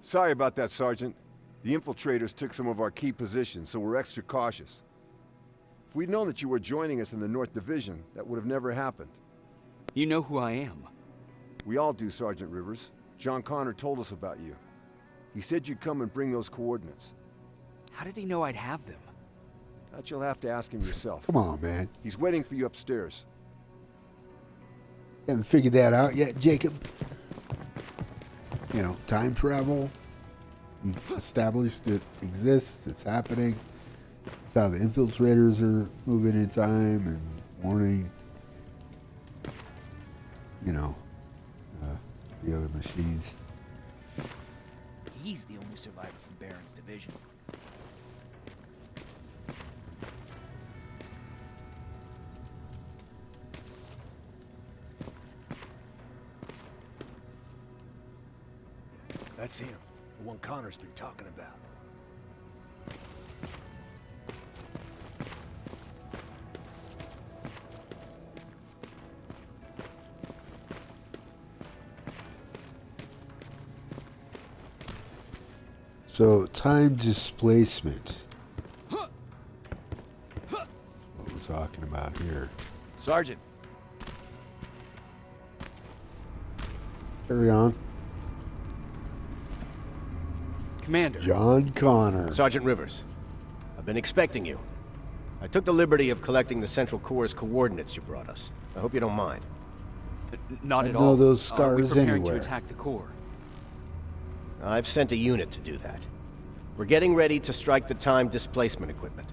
Sorry about that, Sergeant. The infiltrators took some of our key positions, so we're extra cautious. If we'd known that you were joining us in the North Division, that would have never happened. You know who I am. We all do, Sergeant Rivers. John Connor told us about you. He said you'd come and bring those coordinates. How did he know I'd have them? That you'll have to ask him yourself. Come on, man. He's waiting for you upstairs. Haven't figured that out yet, Jacob. You know, time travel. We've established it exists. It's happening. It's how the infiltrators are moving in time and warning, you know, the other machines. He's the only survivor from Baron's division. That's him, the one Connor's been talking about. So, time displacement. What we're talking about here. Sergeant. Carry on. Commander. John Connor. Sergeant Rivers, I've been expecting you. I took the liberty of collecting the Central Core's coordinates you brought us. I hope you don't mind. Not I at know all. those scars we're preparing anywhere. to attack the core. I've sent a unit to do that. We're getting ready to strike the time displacement equipment.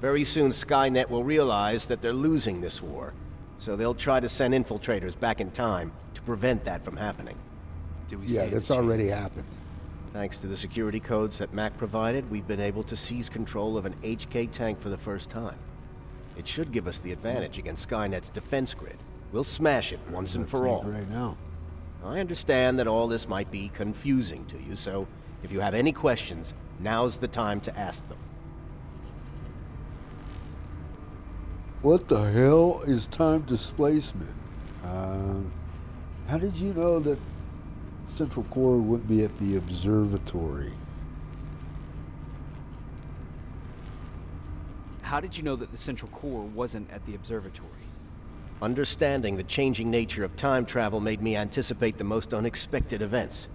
Very soon Skynet will realize that they're losing this war, so they'll try to send infiltrators back in time to prevent that from happening. Do we Yeah, stand a that's already chance? happened. Thanks to the security codes that Mac provided, we've been able to seize control of an HK tank for the first time. It should give us the advantage against Skynet's defense grid. We'll smash it once and for all. Right now. I understand that all this might be confusing to you, so if you have any questions, now's the time to ask them. What the hell is time displacement? How did you know that Central Core wouldn't be at the observatory? How did you know that the Central Core wasn't at the observatory? Understanding the changing nature of time travel made me anticipate the most unexpected events.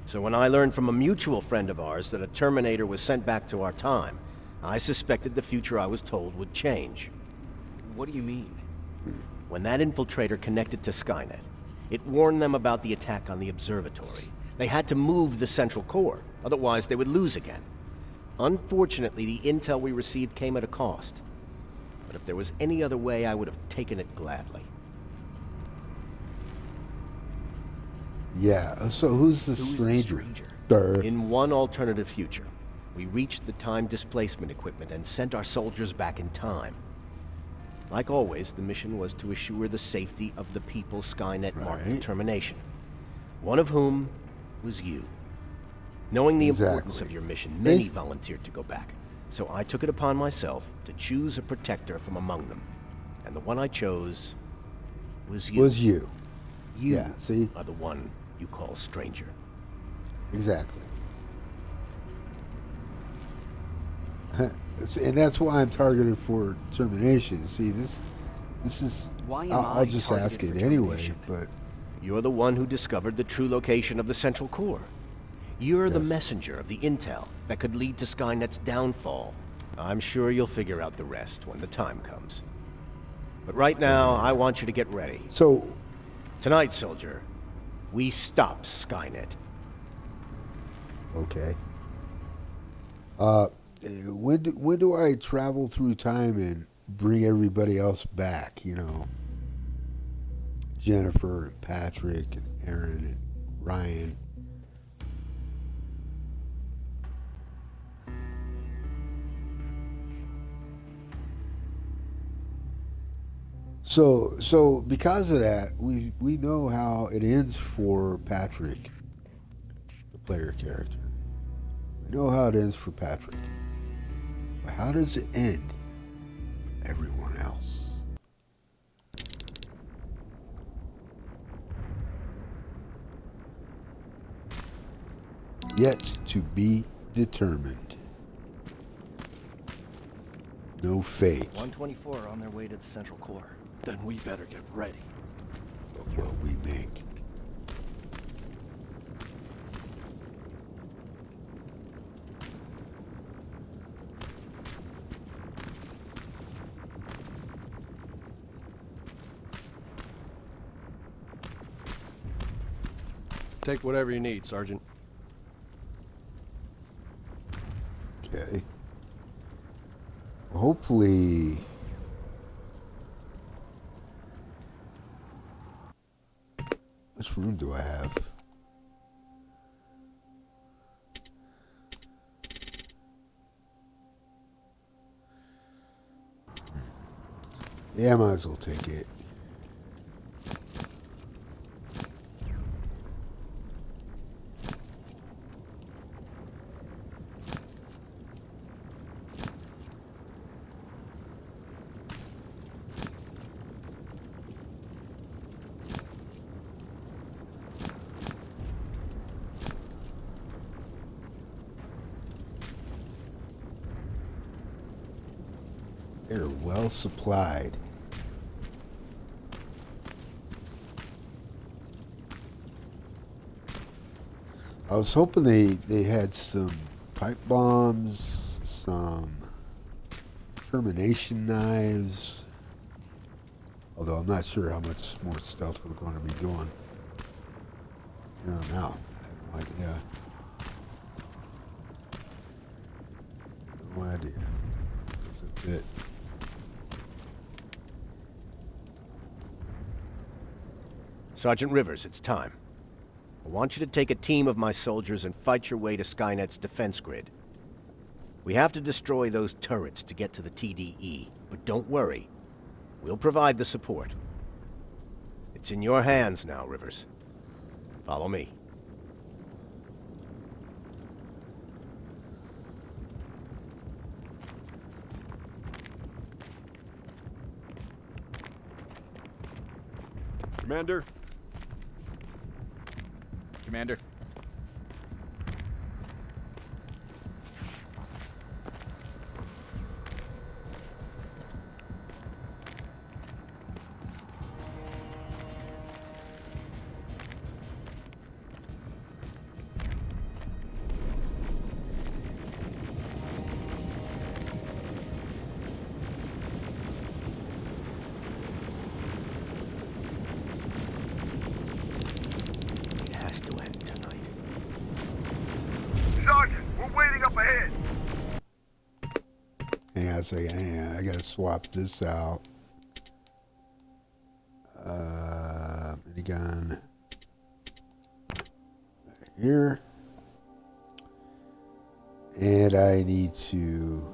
So when I learned from a mutual friend of ours that a Terminator was sent back to our time, I suspected the future I was told would change. What do you mean? When that infiltrator connected to Skynet, it warned them about the attack on the observatory. They had to move the Central Core, otherwise they would lose again. Unfortunately, the intel we received came at a cost. But if there was any other way, I would have taken it gladly. Yeah, so who's the Who is stranger? the stranger? Durr. In one alternative future, we reached the time displacement equipment and sent our soldiers back in time. Like always, the mission was to assure the safety of the people Skynet marked for Right. termination. One of whom was you. Knowing the importance Exactly. of your mission, See? many volunteered to go back. So I took it upon myself to choose a protector from among them. And the one I chose was you. Was you. You Yeah, see? are the one you call stranger. Exactly. And that's why I'm targeted for termination. See, this is... Why am I'll I just targeted ask it for anyway, termination? but... You're the one who discovered the true location of the Central Core. You're the Yes. messenger of the intel that could lead to Skynet's downfall. I'm sure you'll figure out the rest when the time comes. But right now, I want you to get ready. So, Tonight, soldier, we stop Skynet. okay. When do I travel through time and bring everybody else back, you know? Jennifer and Patrick and Aaron and Ryan. So because of that, we know how it ends for Patrick, the player character. We know how it ends for Patrick. But how does it end for everyone else? Yet to be determined. No fake. 124 are on their way to the central core. Then we better get ready. But what we make. Take whatever you need, Sergeant. Okay. Hopefully. Which room do I have? Yeah, I might as well take it. They're well supplied. I was hoping they had some pipe bombs, some termination knives. Although I'm not sure how much more stealth we're going to be doing. I don't know. I have no idea. No idea. I guess that's it. Sergeant Rivers, it's time. I want you to take a team of my soldiers and fight your way to Skynet's defense grid. We have to destroy those turrets to get to the TDE, but don't worry. We'll provide the support. It's in your hands now, Rivers. Follow me. Commander? Commander. It has to end tonight. Sergeant, we're waiting up ahead. Hang on a second. Hang on. I gotta swap this out. Minigun. Right here. And I need to.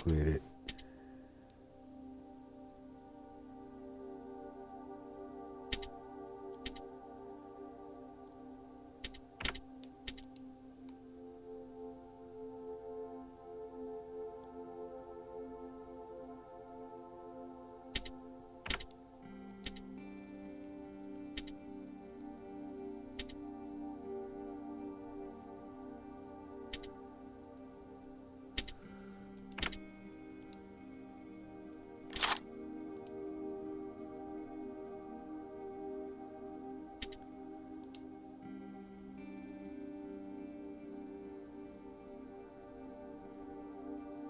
Create it.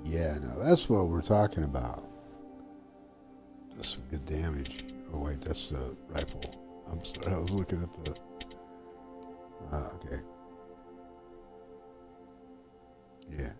Yeah, no, that's what we're talking about. That's some good damage. Oh wait, that's the rifle. I'm sorry, I was looking at the. Okay. Yeah.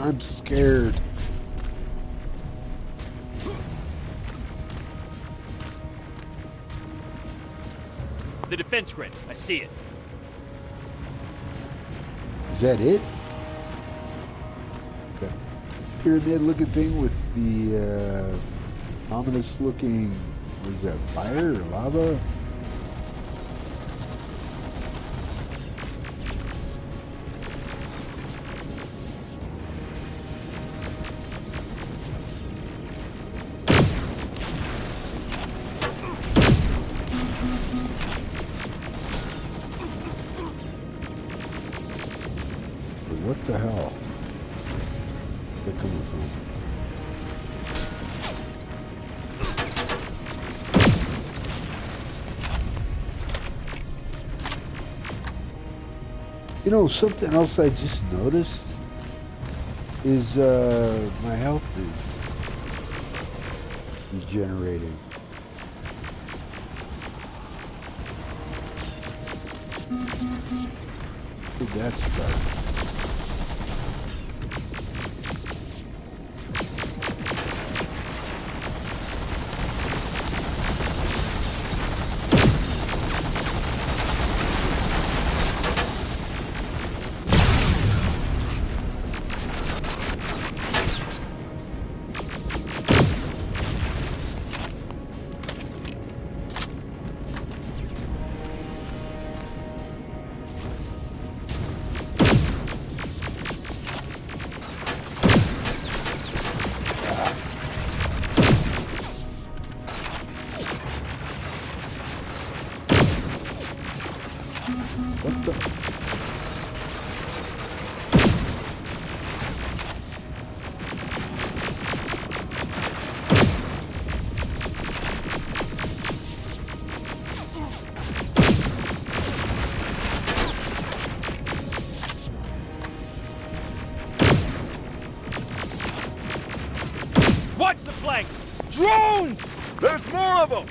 I'm scared. defense grid. I see it. Is that it? Okay. Pyramid-looking thing with the ominous-looking, what is that, fire or lava? What the hell? Where's that coming from? You know, something else I just noticed is my health is regenerating. Did that start? What the? Watch the flanks! Drones! There's more of them!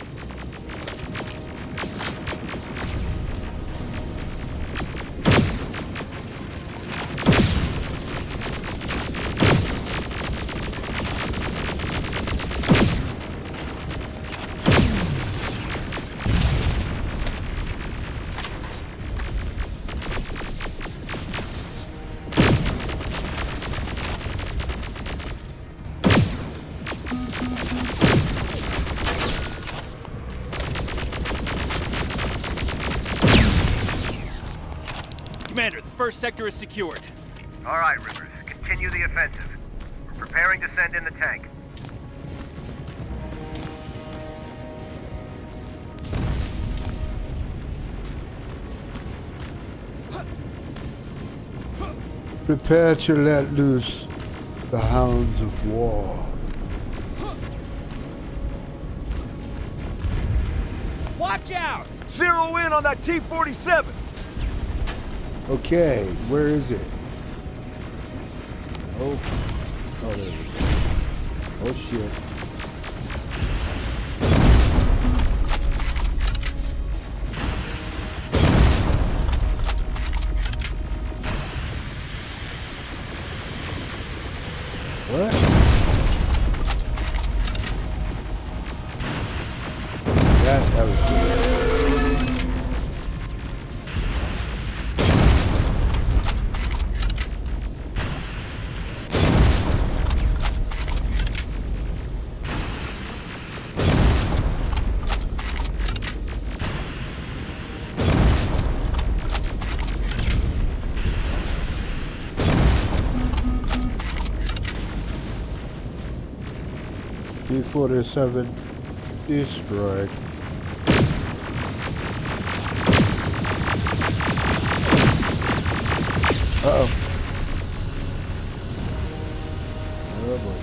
Commander, the first sector is secured. All right, Rivers. Continue the offensive. We're preparing to send in the tank. Prepare to let loose the hounds of war. Watch out! Zero in on that T-47! Okay, where is it? Oh, oh, there it is. Oh shit. What? That was good. T-47 destroyed. Uh-oh. Oh boy.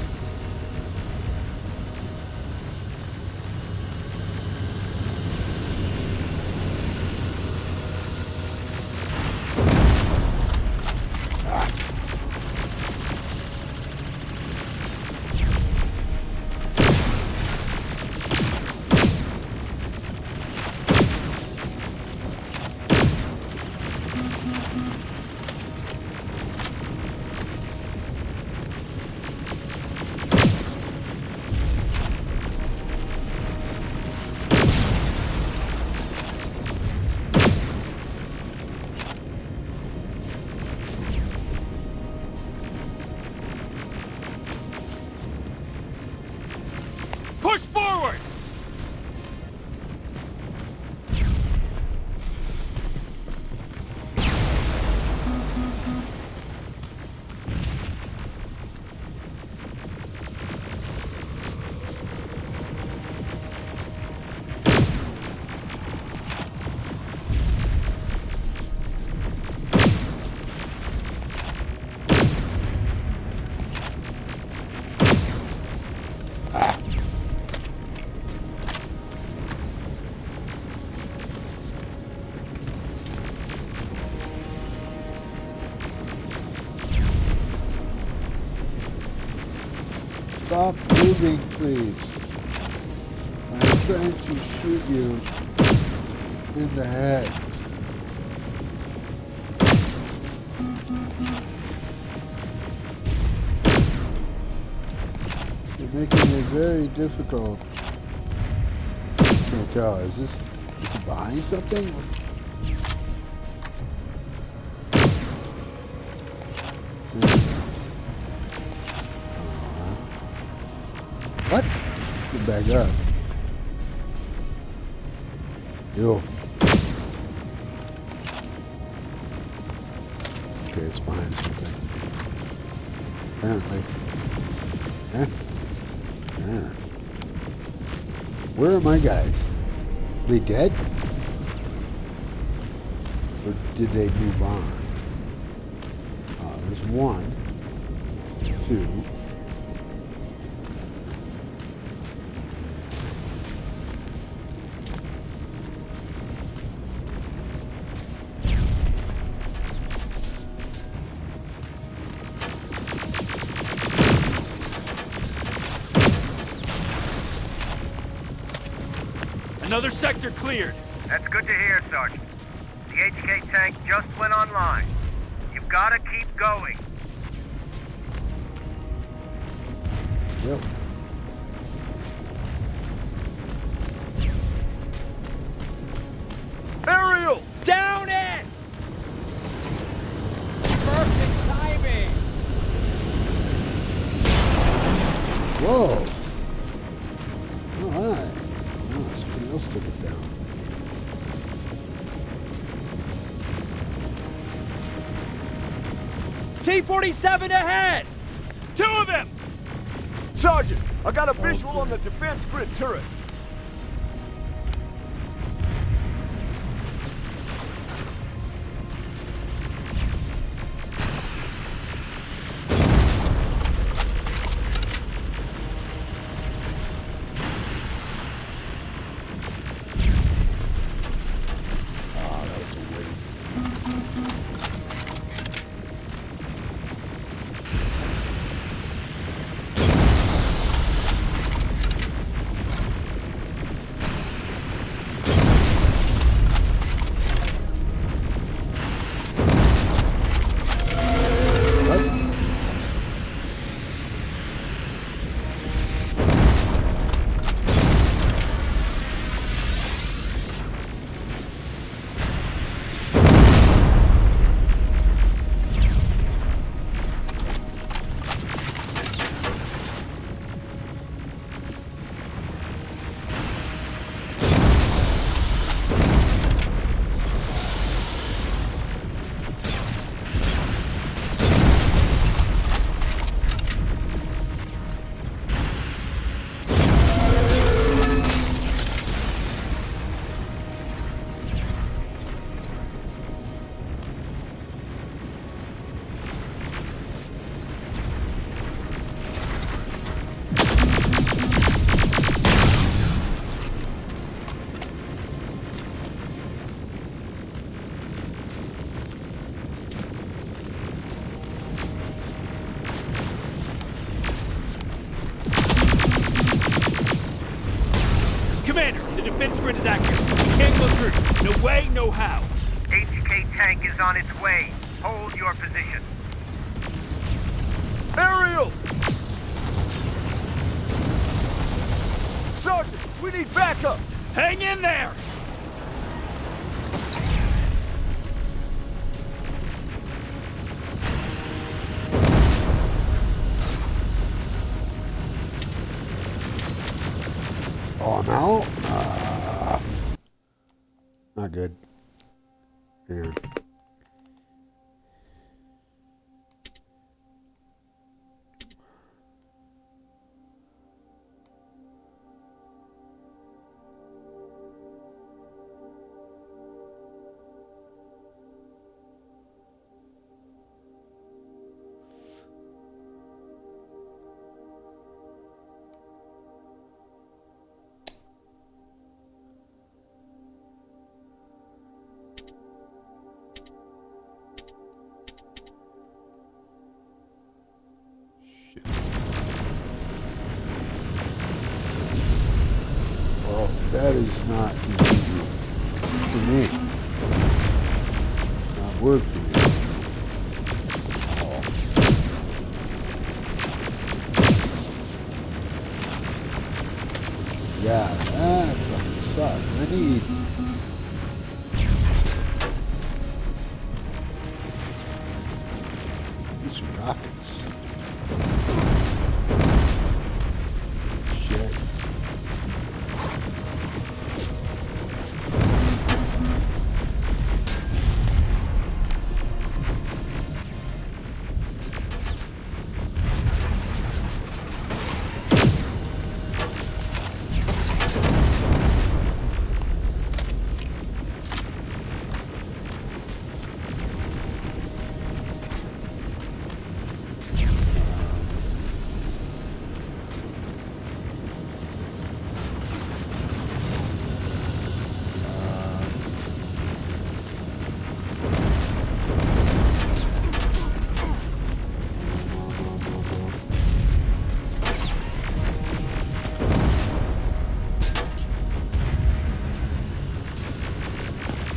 Stop moving, please. I'm trying to shoot you in the head. You're making it very difficult. Can't tell. Is he behind something? What? Get back up. Yo. Okay, it's behind something. Apparently. Huh? Yeah. Where are my guys? They dead? Or did they move on? There's 1, 2. Another sector cleared. That's good to hear, Sergeant. The HK tank just went online. You've got to keep going. Yep. Aerial! Down it! Perfect timing! Whoa. Alright. Oh, somebody else took it down. T-47 ahead! 2 of them! Sergeant, I got a visual on the defense grid turrets. Commander, the defense grid is active. Can't go through. No way, no how. HK tank is on its way. Hold your position. Aerial! Sergeant, we need backup! Hang in there! Oh, no? Not good. Yeah. That is not convenient for me. Not worth for me. Yeah, that fucking sucks. I need some rockets. Shit.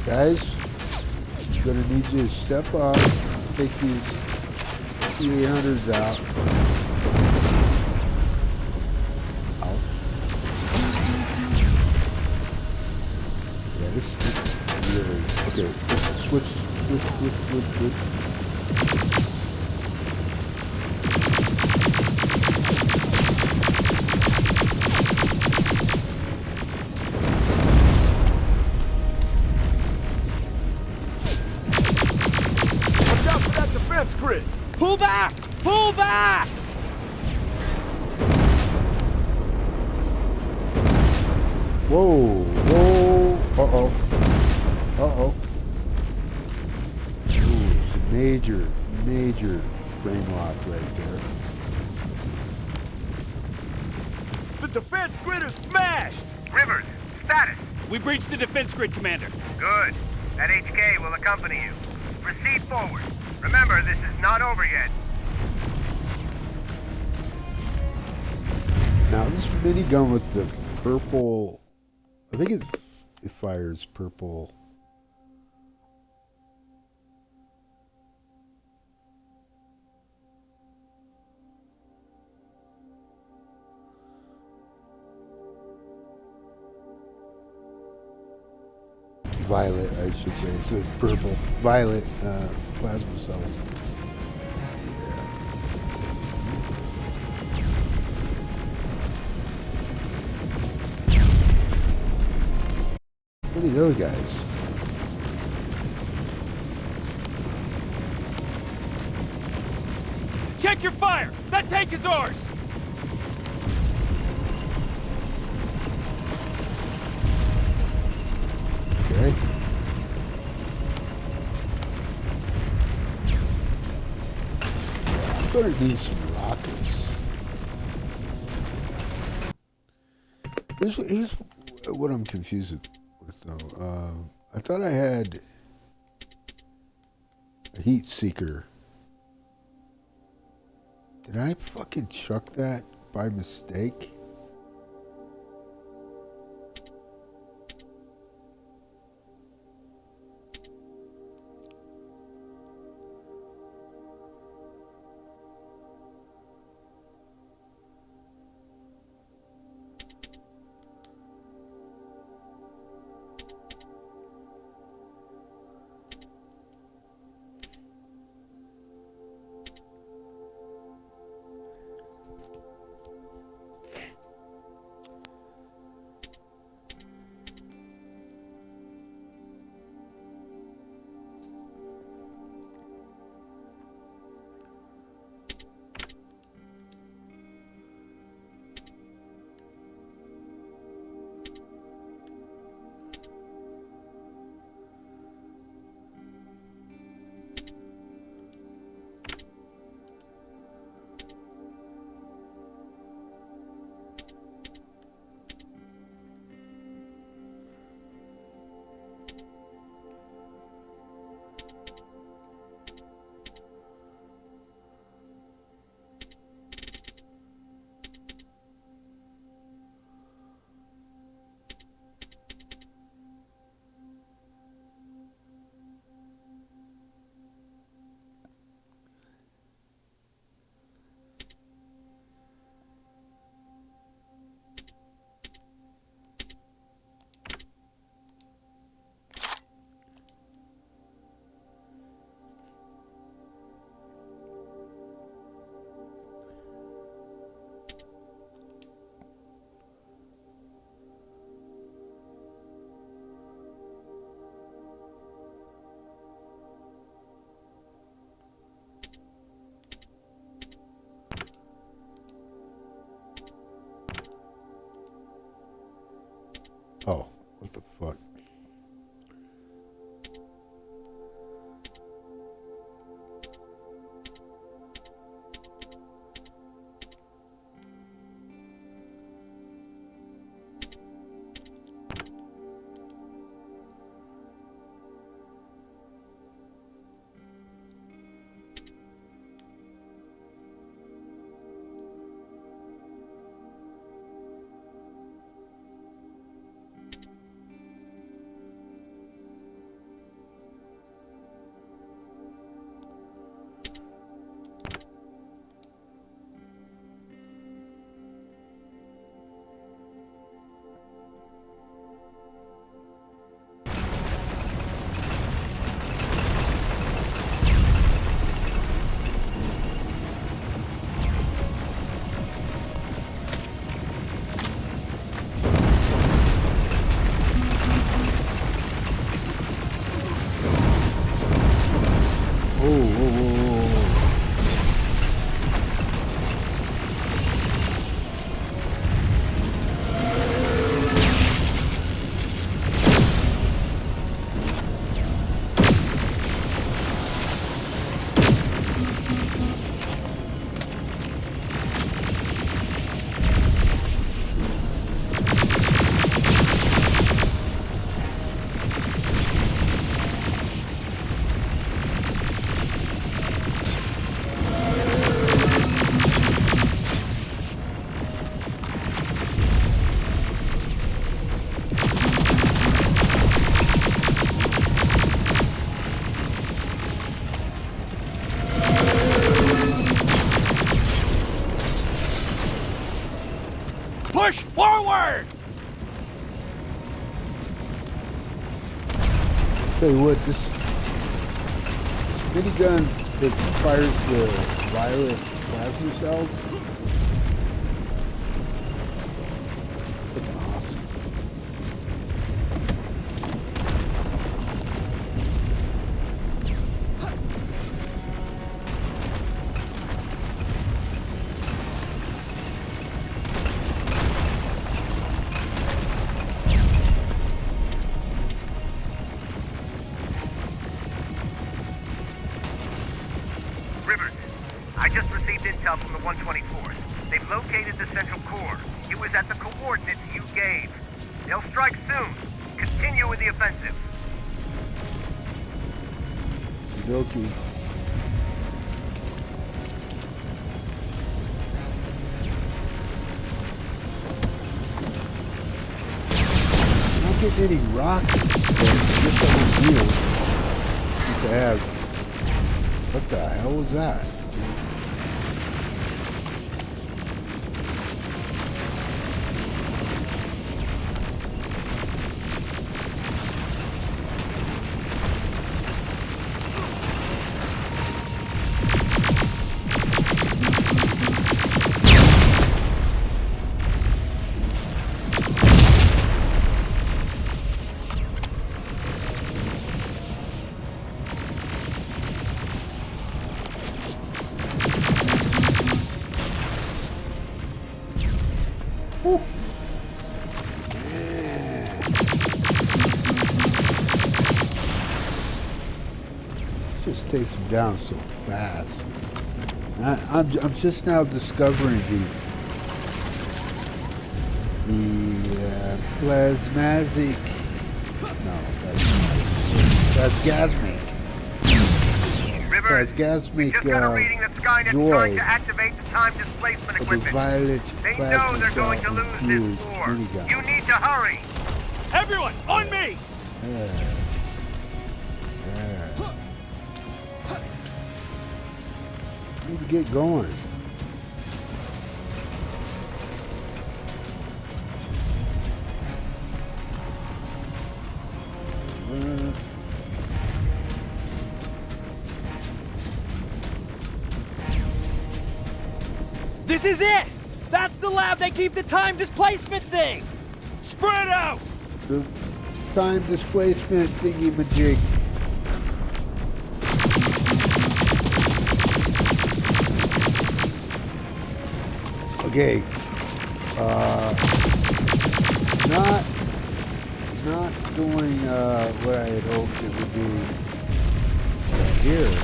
Guys, I'm gonna need you to step up, take these T-800s out. Out. Yeah, this really, okay, switch. Pull back! Pull back! Whoa. Uh-oh. Ooh, it's a major frame lock right there. The defense grid is smashed! Rivers, status. We breached the defense grid, Commander. Good. That HK will accompany you. Proceed forward. Remember, this is not over yet. Now this minigun with the purple, I think it fires purple. Violet, I should say. It's a purple, violet plasma cells. What are these other guys? Check your fire! That tank is ours! Okay. I'm gonna need some rockets. Here's what I'm confused with, though. I thought I had a heat seeker. Did I fucking chuck that by mistake? Oh, what the fuck? Push forward! Tell you what, this minigun that fires the violet plasma cells. Freaking awesome. Rivers, I just received intel from the 124th. They've located the central core. It was at the coordinates you gave. They'll strike soon. Continue with the offensive. Okie. Not getting any rockets, but just on the wheel. Need to have. What the hell was that? Just takes them down so fast. I'm just now discovering the plasmatic. No, that's gasmic. Rivers, we Plasgasmic just got a reading that Skynet's joy trying to activate the time displacement of the equipment. violet They know plasma they're going to cell lose this infused war. minigun. You need to hurry. Everyone, on me! Yeah. Need to get going. This is it! That's the lab they keep the time displacement thing! Spread out! The time displacement thingy majig. Okay. Not not doing what I had hoped it would do here.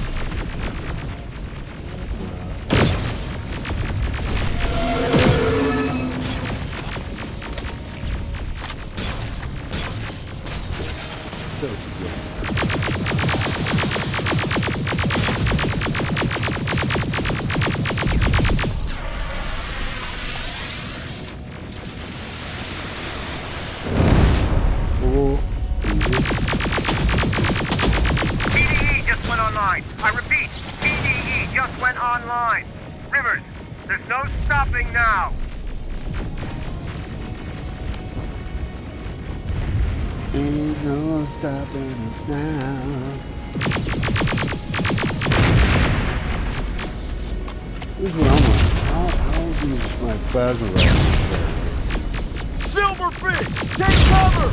That's good. PDE just went online. I repeat, PDE just went online. Rivers, there's no stopping now. Ain't no stopping us now. Here's what I'm wondering. How does my plasma rifle? Silverfish! Take cover!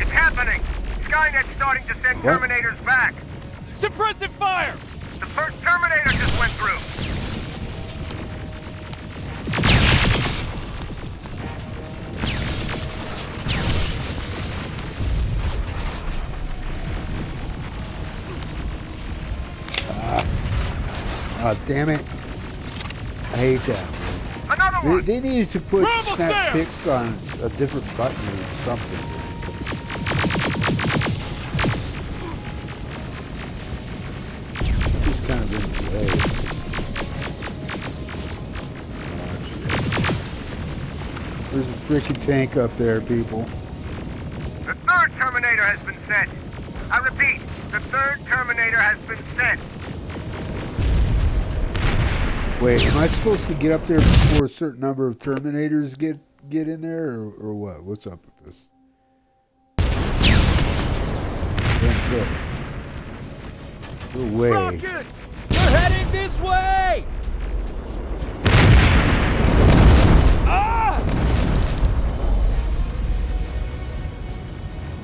It's happening. Skynet's starting to send What? Terminators back. Suppressive fire! The first Terminator just went through. Ah, damn it. I hate that. Another one. They needed to put We're almost snap there. picks on a different button or something. Just kind of in the way. There's a freaking tank up there, people. The third Terminator has been sent. I repeat, the third Terminator has been sent. Wait, am I supposed to get up there before a certain number of Terminators get in there, or what? What's up with this? That's it. No way. Rockets! They're heading this way! Ah!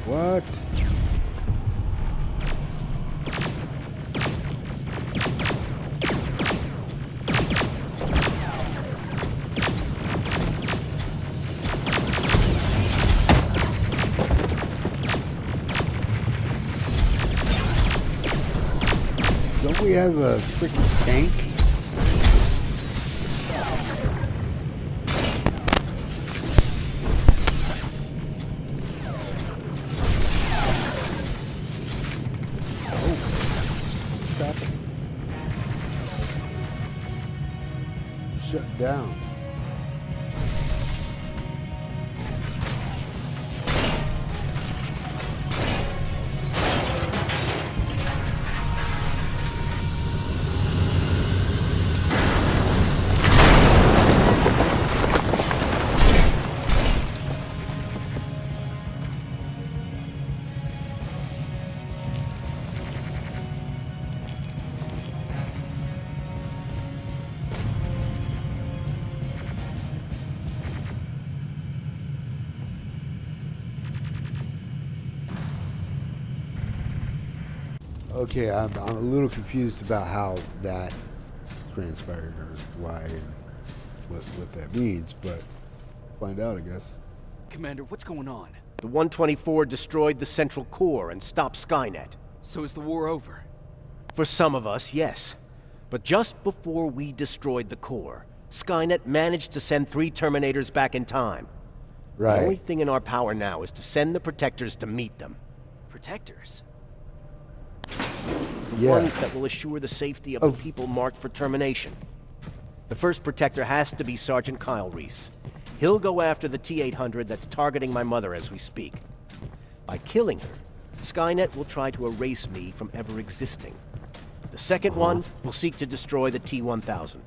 What? Don't we have a freaking tank? Shut down. Okay, I'm a little confused about how that transpired or why and what that means, but find out, I guess. Commander, what's going on? The 124 destroyed the central core and stopped Skynet. So is the war over? For some of us, yes. But just before we destroyed the core, Skynet managed to send 3 Terminators back in time. The only Right. thing in our power now is to send the Protectors to meet them. Protectors? The Yeah. ones that will assure the safety of the people marked for termination. The first Protector has to be Sergeant Kyle Reese. He'll go after the T-800 that's targeting my mother as we speak. By killing her, Skynet will try to erase me from ever existing. The second one will seek to destroy the T-1000.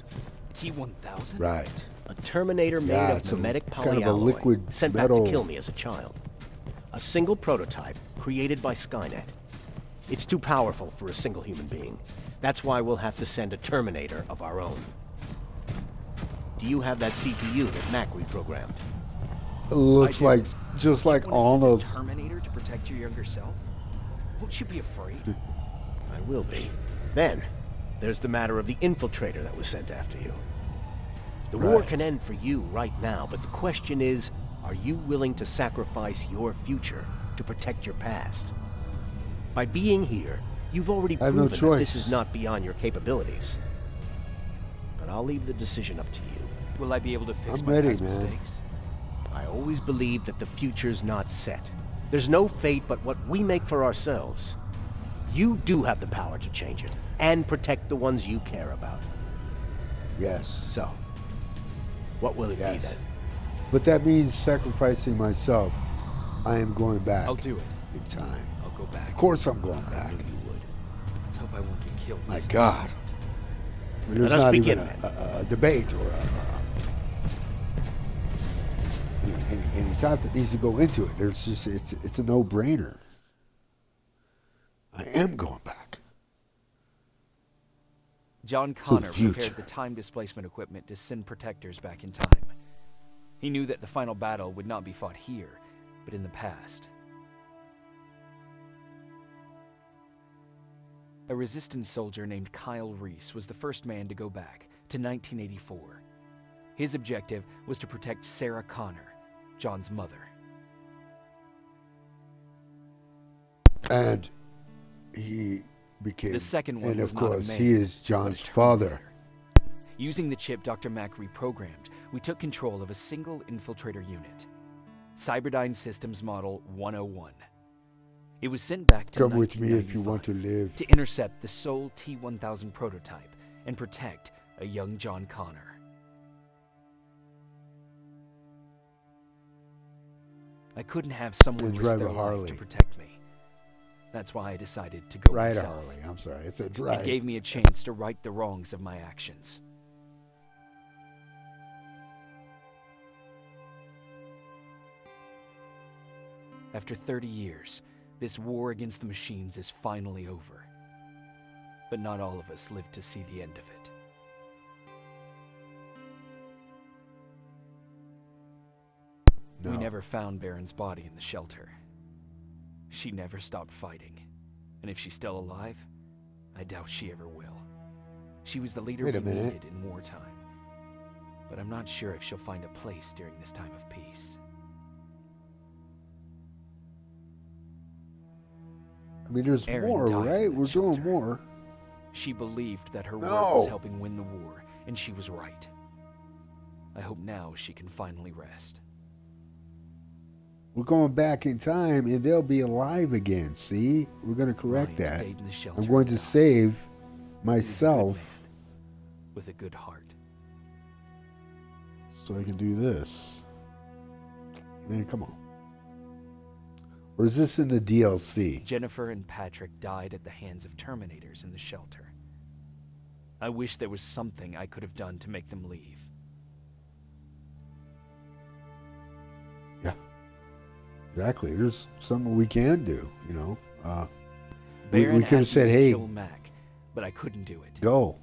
T-1000? Right. A Terminator made Yeah, of it's a mimetic kind of a polyalloy liquid sent metal. back to kill me as a child. A single prototype created by Skynet. It's too powerful for a single human being. That's why we'll have to send a Terminator of our own. Do you have that CPU that Mac reprogrammed? It looks I do. like just like You wanna all send a of. Terminator to protect your younger self? Won't you be afraid? I will be. Then, there's the matter of the Infiltrator that was sent after you. The war Right. can end for you right now, but the question is, are you willing to sacrifice your future to protect your past. By being here, you've already I have no proven that this choice. is not beyond your capabilities. But I'll leave the decision up to you. Will I be able to fix I'm my ready, past man. mistakes? I always believe that the future's not set. There's no fate but what we make for ourselves. You do have the power to change it, and protect the ones you care about. Yes. So, what will it be Yes. then? But that means sacrificing myself. I am going back. I'll do it. In time. I'll go back. Of course I'm going back. You would. Let's hope I won't get killed. My this God. time. There's us not begin, even then. a debate or any thought that needs to go into it. There's just it's a no-brainer. I am going back. John the Connor future. prepared the time displacement equipment to send protectors back in time. He knew that the final battle would not be fought here, but in the past. A resistance soldier named Kyle Reese was the first man to go back to 1984. His objective was to protect Sarah Connor, John's mother. And he became. The second one and was of not a course, man, he is but a John's father. Terminator. Using the chip Dr. Mack reprogrammed, we took control of a single infiltrator unit, Cyberdyne Systems Model 101. It was sent back to Come with me if you want to 1995 live. to intercept the sole T-1000 prototype and protect a young John Connor. I couldn't have someone And risk drive their a life Harley. to protect me. That's why I decided to go Ride a myself. Harley. I'm sorry. It's a It drive. gave me a chance to right the wrongs of my actions. After 30 years, this war against the machines is finally over. But not all of us lived to see the end of it. No. We never found Baron's body in the shelter. She never stopped fighting. And if she's still alive, I doubt she ever will. She was the leader Wait a we minute. needed in wartime. But I'm not sure if she'll find a place during this time of peace. I mean, there's Aaron more, died in right? that We're doing shelter. more. She believed that her work No. was helping win the war, and she was right. I hope now she can finally rest. We're going back in time, and they'll be alive again. See, we're going to correct Ryan that. stayed in the shelter I'm going and to died. save He was a good myself man with a good heart. so I can do this. Man, come on. Or is this in the DLC? Jennifer and Patrick died at the hands of Terminators in the shelter. I wish there was something I could have done to make them leave. Yeah, exactly. There's something we can do, you know. Baron we could have asked me said, to hey, kill Mac, but I couldn't do it. go.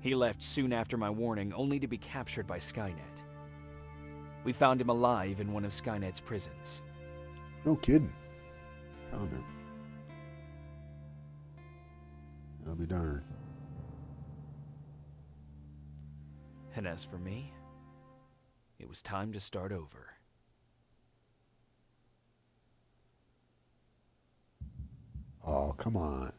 He left soon after my warning, only to be captured by Skynet. We found him alive in one of Skynet's prisons. No kidding. Found him. I'll be darned. And as for me, it was time to start over. Oh, come on.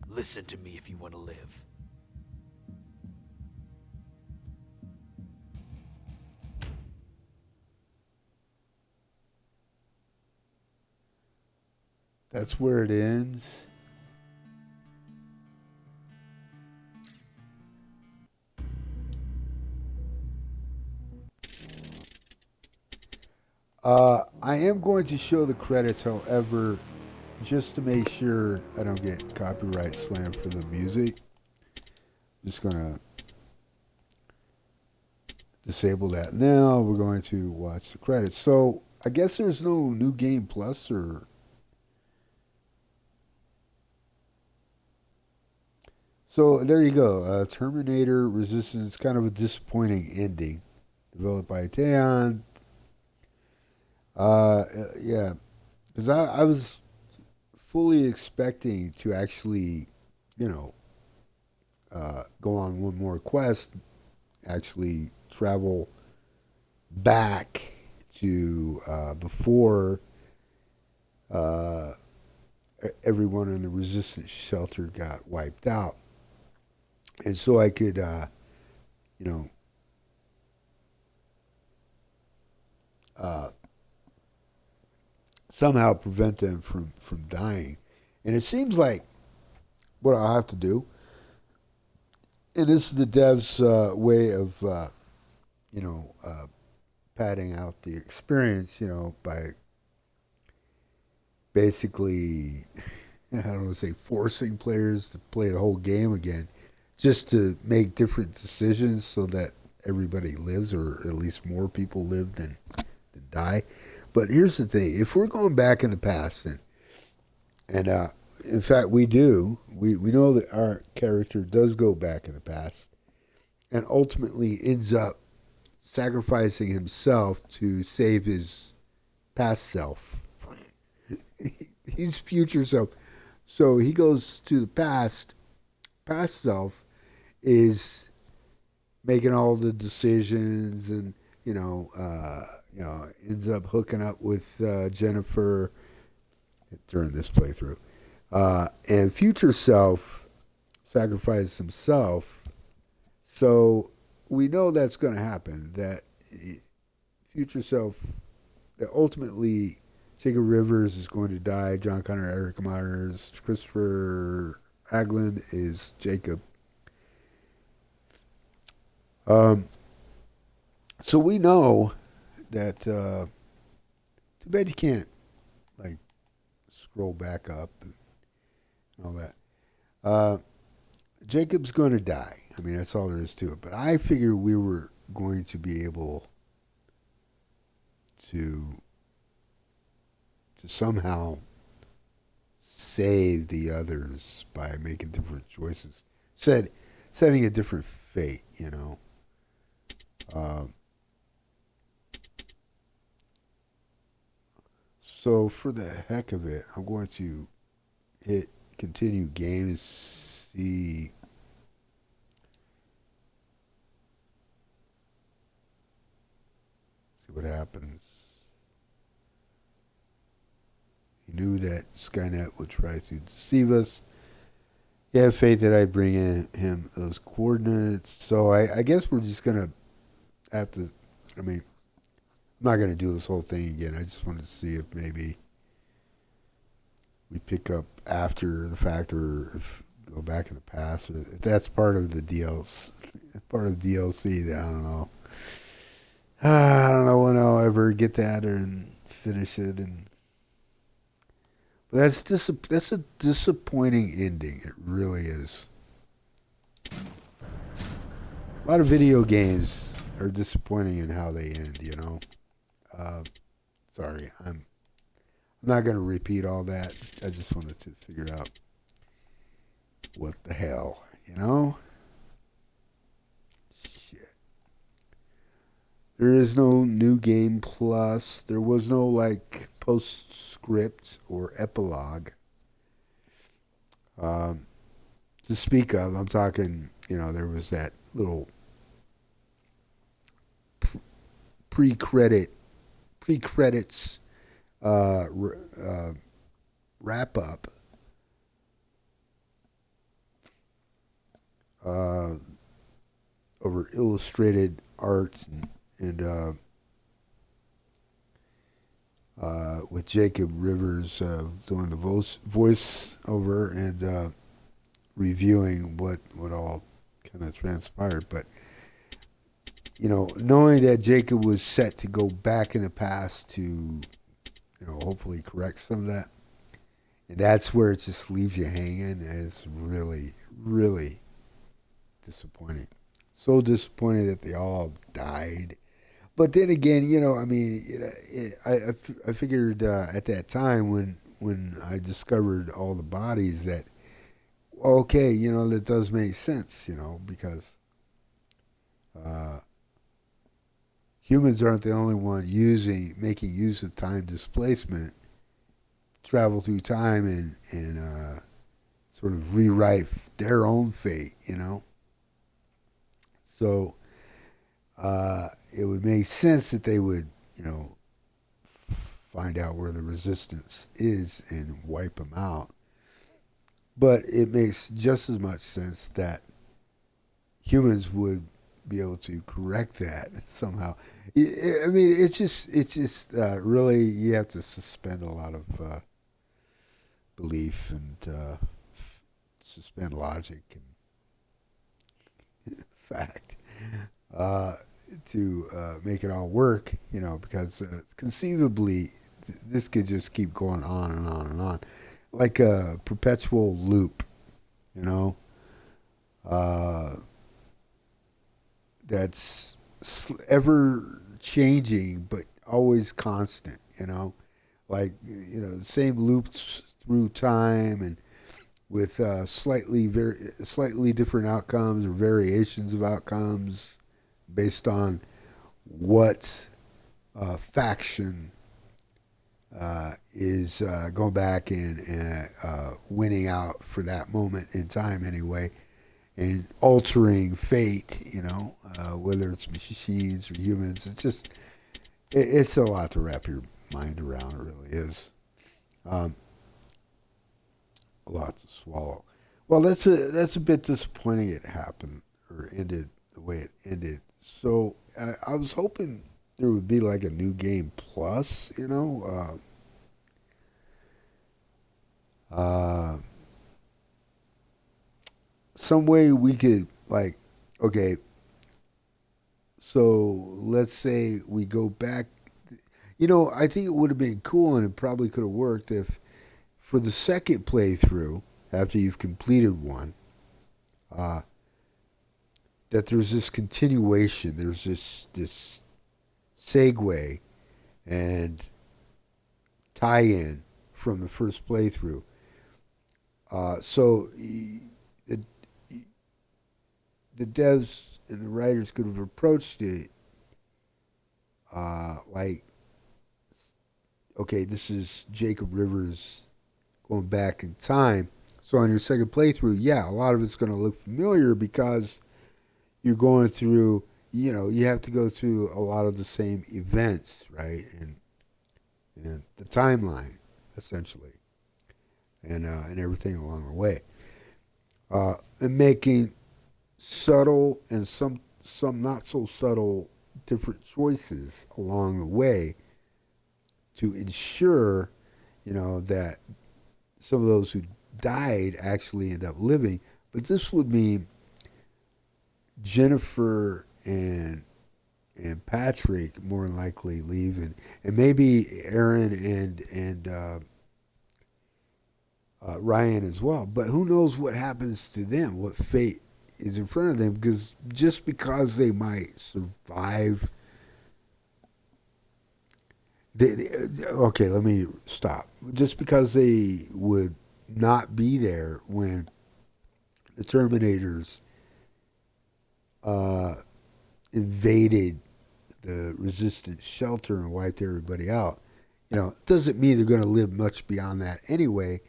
Listen to me if you want to live. That's where it ends. I am going to show the credits, however, just to make sure I don't get copyright slammed for the music. Just gonna disable that now. We're going to watch the credits. So I guess there's no new game plus or. So there you go. Terminator Resistance, kind of a disappointing ending. Developed by Teyon. Yeah, because I was fully expecting to actually, you know, go on one more quest, actually travel back to before everyone in the resistance shelter got wiped out. And so I could, somehow prevent them from dying. And it seems like what I'll have to do, and this is the devs' way of, padding out the experience, by basically, I don't want to say forcing players to play the whole game again, just to make different decisions so that everybody lives, or at least more people live than die. But here's the thing: if we're going back in the past, and in fact we do, we know that our character does go back in the past, and ultimately ends up sacrificing himself to save his past self. He's future self. So he goes to the past. Past self is making all the decisions, and ends up hooking up with Jennifer during this playthrough. And future self sacrifices himself. So we know that's going to happen. That future self, that ultimately Jacob Rivers is going to die. John Connor, Eric Myers, Christopher Haglund is Jacob. So we know that. Too bad you can't scroll back up and all that. Jacob's going to die. I mean, that's all there is to it. But I figured we were going to be able to somehow save the others by making different choices, setting a different fate. So for the heck of it, I'm going to hit continue game, see what happens. He knew that Skynet would try to deceive us. He had faith that I'd bring in him those coordinates. So I guess we're just going to have to, I'm not going to do this whole thing again. I just wanted to see if maybe we pick up after the fact, or if go back in the past, or if that's part of the DLC. That I don't know. I don't know when I'll ever get that and finish it. But that's a disappointing ending. It really is. A lot of video games are disappointing in how they end. Sorry, I'm not going to repeat all that. I just wanted to figure out what the hell, Shit. There is no new game plus. There was no postscript or epilogue to speak of. I'm talking, there was that little pre-credits wrap up over illustrated art and with Jacob Rivers doing the voice over and reviewing what all kind of transpired. But knowing that Jacob was set to go back in the past to hopefully correct some of that, and that's where it just leaves you hanging. It's really, really disappointing. So disappointing that they all died. But then again, I figured at that time when I discovered all the bodies that, okay, that does make sense, because humans aren't the only one making use of time displacement, travel through time and sort of rewrite their own fate, you know. So it would make sense that they would, you know, find out where the resistance is and wipe them out. But it makes just as much sense that humans would be able to correct that somehow. I mean, it's just really, you have to suspend a lot of belief and suspend logic and fact to make it all work, you know, because conceivably this could just keep going on and on and on, like a perpetual loop, you know, that's ever changing but always constant, you know, like, you know, the same loops through time and with slightly different outcomes or variations of outcomes based on what faction is going back and winning out for that moment in time anyway, and altering fate, you know, whether it's machines or humans. It's just, it's a lot to wrap your mind around. It really is. A lot to swallow. Well, that's a bit disappointing it happened or ended the way it ended. So I was hoping there would be like a new game plus, you know, some way we could, like, okay, so let's say we go back, you know, I think it would have been cool and it probably could have worked if for the second playthrough, after you've completed one, that there's this continuation, there's this segue and tie-in from the first playthrough. So the devs and the writers could have approached it like, okay, this is Jacob Rivers going back in time. So on your second playthrough, yeah, a lot of it's going to look familiar because you're going through, you know, you have to go through a lot of the same events, right? And the timeline, essentially, and everything along the way. And making subtle and some not so subtle different choices along the way to ensure, you know, that some of those who died actually end up living. But this would mean Jennifer and Patrick more than likely leave, and maybe Aaron and Ryan as well. But who knows what happens to them, what fate is in front of them, because just because they might survive, okay, let me stop. Just because they would not be there when the Terminators invaded the resistance shelter and wiped everybody out, you know, doesn't mean they're going to live much beyond that anyway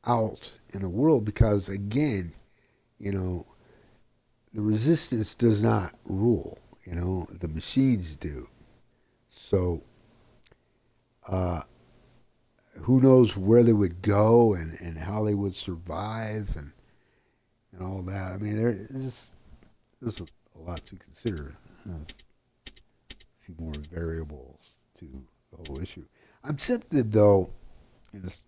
out in the world, because again, you know, the resistance does not rule, you know, the machines do. So who knows where they would go and how they would survive and all that. I mean, there's a lot to consider. A few more variables to the whole issue. I'm tempted, though, and this